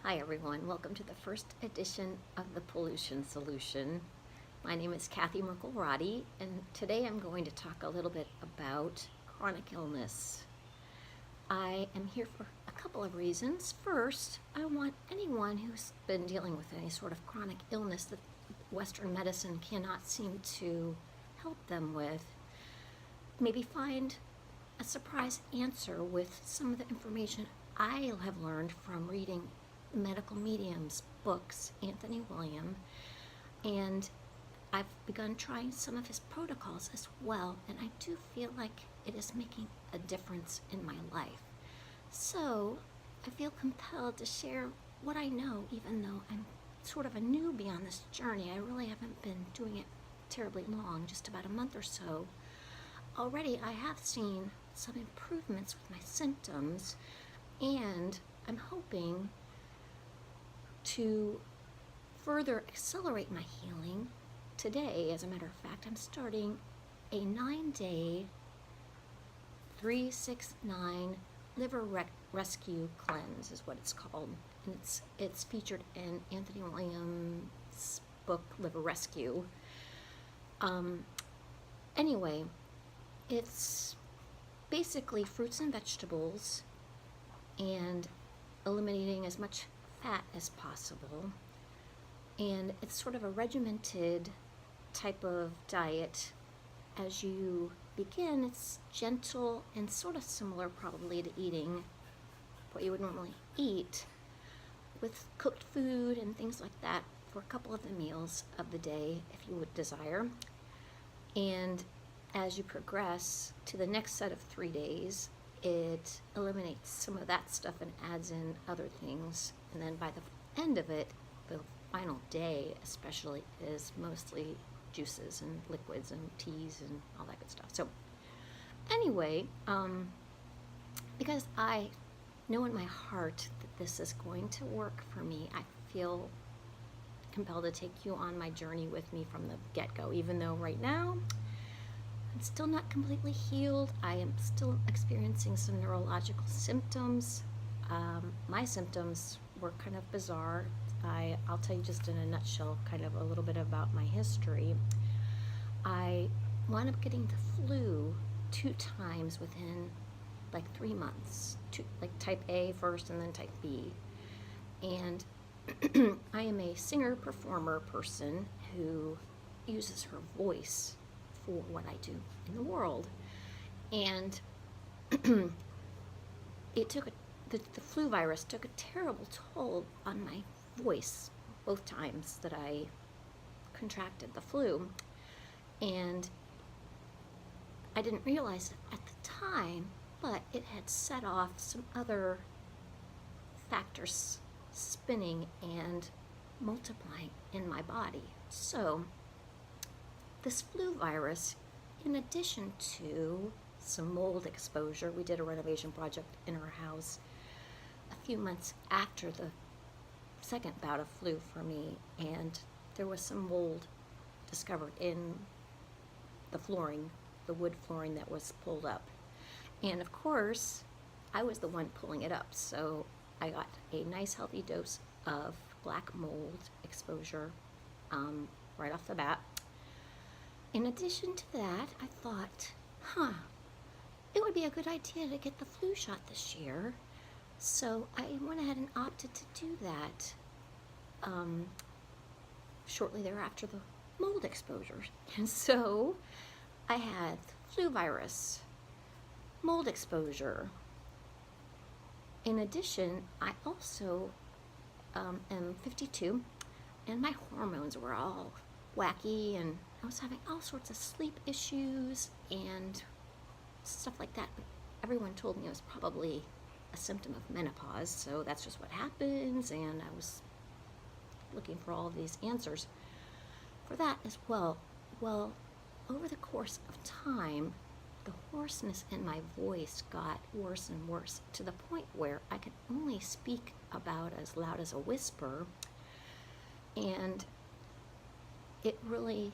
Hi everyone, welcome to the first edition of the Pollution Solution. My name is Cathy Merkel-Roddy, and today I'm going to talk a little bit about chronic illness. I am here for a couple of reasons. First, I want anyone who's been dealing with any sort of chronic illness that Western medicine cannot seem to help them with, maybe find a surprise answer with some of the information I have learned from reading medical mediums books, Anthony William, and I've begun trying some of his protocols as well, and I do feel like it is making a difference in my life. So I feel compelled to share what I know, even though I'm sort of a newbie on this journey. I really haven't been doing it terribly long, just about a month or so. Already I have seen some improvements with my symptoms, and I'm hoping to further accelerate my healing. Today, as a matter of fact, I'm starting a 9-day 369 liver rescue cleanse is what it's called, and it's featured in Anthony Williams' book Liver Rescue. Anyway, it's basically fruits and vegetables and eliminating as much fat as possible, and it's sort of a regimented type of diet. As you begin, it's gentle and sort of similar probably to eating what you would normally eat, with cooked food and things like that for a couple of the meals of the day if you would desire. And as you progress to the next set of 3 days, it eliminates some of that stuff and adds in other things. And then by the end of it, the final day especially, is mostly juices and liquids and teas and all that good stuff. So anyway, because I know in my heart that this is going to work for me, I feel compelled to take you on my journey with me from the get-go, even though right now I'm still not completely healed. I am still experiencing some neurological symptoms. My symptoms were kind of bizarre. I'll tell you just in a nutshell kind of a little bit about my history. I wound up getting the flu 2 times within like 3 months, like type A first and then type B. And I am a singer-performer person who uses her voice for what I do in the world. And the flu virus took a terrible toll on my voice both times that I contracted the flu. And I didn't realize it at the time, but it had set off some other factors spinning and multiplying in my body. So this flu virus, in addition to some mold exposure, we did a renovation project in our house a few months after the second bout of flu for me, and there was some mold discovered in the flooring, the wood flooring that was pulled up. And of course, I was the one pulling it up, so I got a nice healthy dose of black mold exposure right off the bat. In addition to that, I thought, it would be a good idea to get the flu shot this year. So I went ahead and opted to do that shortly thereafter the mold exposure. And so I had flu virus, mold exposure. In addition, I also am 52, and my hormones were all wacky, and I was having all sorts of sleep issues and stuff like that. But everyone told me it was probably a symptom of menopause, so that's just what happens, and I was looking for all of these answers for that as well. Well, over the course of time, the hoarseness in my voice got worse and worse, to the point where I could only speak about as loud as a whisper, and it really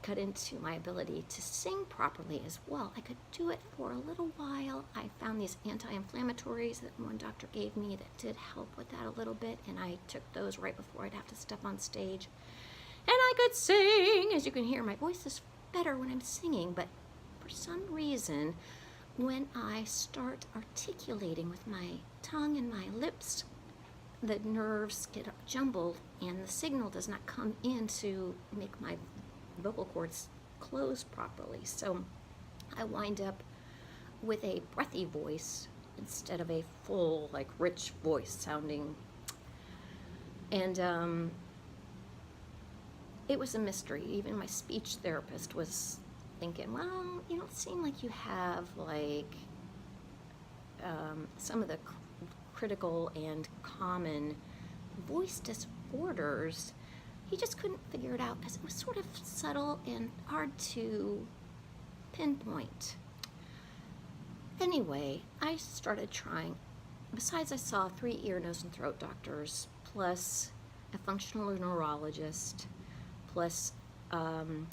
cut into my ability to sing properly as well. I could do it for a little while. I found these anti-inflammatories that one doctor gave me that did help with that a little bit, and I took those right before I'd have to step on stage. And I could sing. As you can hear, my voice is better when I'm singing, but for some reason, when I start articulating with my tongue and my lips, the nerves get jumbled and the signal does not come in to make my vocal cords close properly. So I wind up with a breathy voice instead of a full, like, rich voice sounding. And it was a mystery. Even my speech therapist was thinking, well, you don't seem like you have, like, some of the critical and common voice disorders. He just couldn't figure it out because it was sort of subtle and hard to pinpoint. Anyway, I started trying. Besides, I saw 3 ear, nose, and throat doctors, plus a functional neurologist, plus acupuncture,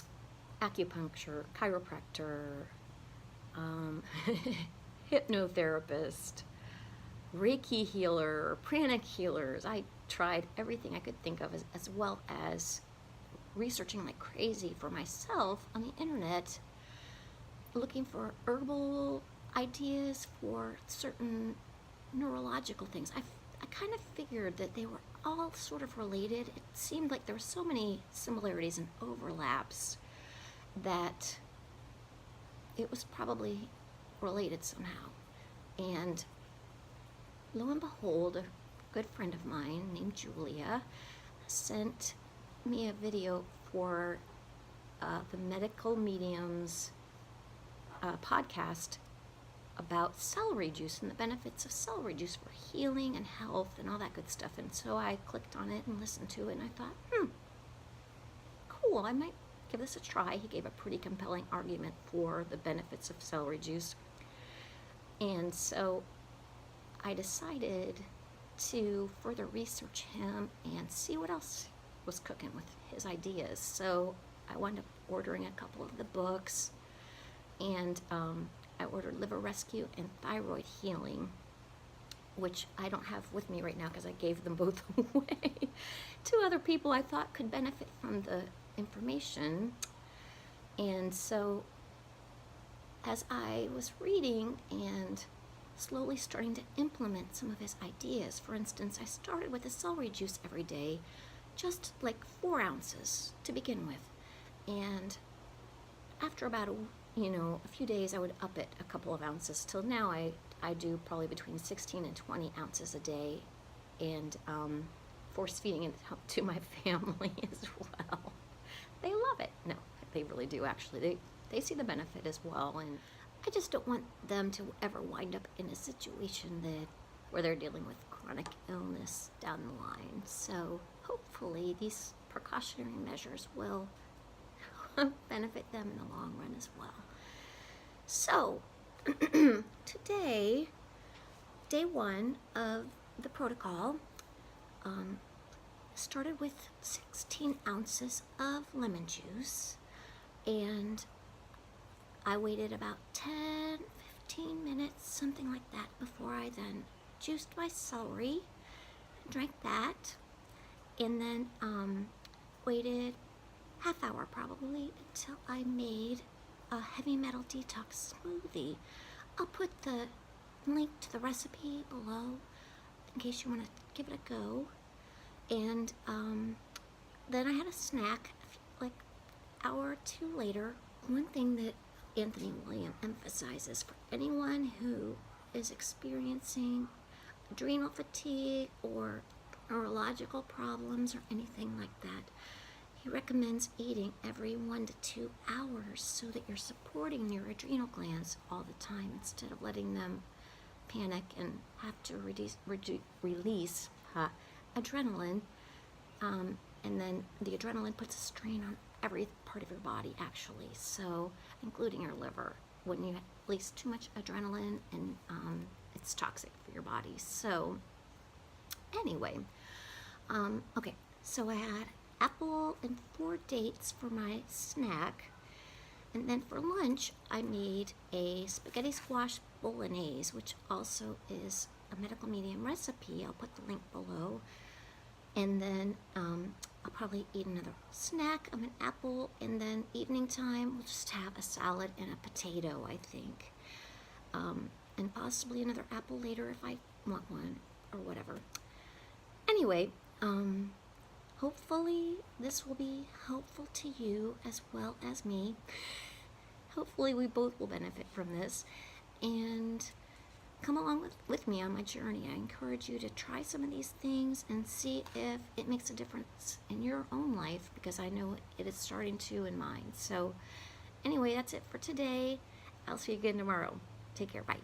chiropractor, hypnotherapist, Reiki healer, pranic healers. I tried everything I could think of, as well as researching like crazy for myself on the internet, looking for herbal ideas for certain neurological things. I kind of figured that they were all sort of related. It seemed like there were so many similarities and overlaps that it was probably related somehow. And lo and behold, a good friend of mine named Julia sent me a video for the Medical Mediums podcast about celery juice and the benefits of celery juice for healing and health and all that good stuff. And so I clicked on it and listened to it, and I thought, cool, I might give this a try. He gave a pretty compelling argument for the benefits of celery juice. And so I decided to further research him and see what else was cooking with his ideas. So I wound up ordering a couple of the books, and I ordered Liver Rescue and Thyroid Healing, which I don't have with me right now because I gave them both away to other people I thought could benefit from the information. And so as I was reading and slowly starting to implement some of his ideas, for instance, I started with the celery juice every day, just like 4 ounces to begin with. And after about a few days, I would up it a couple of ounces, till now I do probably between 16 and 20 ounces a day, and force feeding it to my family as well. They love it. No, they really do, actually. They see the benefit as well, and I just don't want them to ever wind up in a situation where they're dealing with chronic illness down the line. So hopefully these precautionary measures will benefit them in the long run as well. So today, day 1 of the protocol, started with 16 ounces of lemon juice, and I waited about 10, 15 minutes, something like that, before I then juiced my celery, drank that, and then waited half hour probably until I made a heavy metal detox smoothie. I'll put the link to the recipe below in case you want to give it a go. And then I had a snack like an hour or 2 later. One thing that Anthony William emphasizes for anyone who is experiencing adrenal fatigue or neurological problems or anything like that, he recommends eating every 1 to 2 hours so that you're supporting your adrenal glands all the time instead of letting them panic and have to release adrenaline. And then the adrenaline puts a strain on every part of your body, actually, so including your liver. When you release too much adrenaline, and it's toxic for your body. So anyway, okay, so I had apple and 4 dates for my snack. And then for lunch, I made a spaghetti squash bolognese, which also is a medical medium recipe. I'll put the link below. And then I'll probably eat another snack of an apple, and then evening time we'll just have a salad and a potato, I think. And possibly another apple later if I want one, or whatever. Anyway, hopefully this will be helpful to you as well as me. Hopefully we both will benefit from this, and come along with me on my journey. I encourage you to try some of these things and see if it makes a difference in your own life, because I know it is starting to in mine. So anyway, that's it for today. I'll see you again tomorrow. Take care. Bye.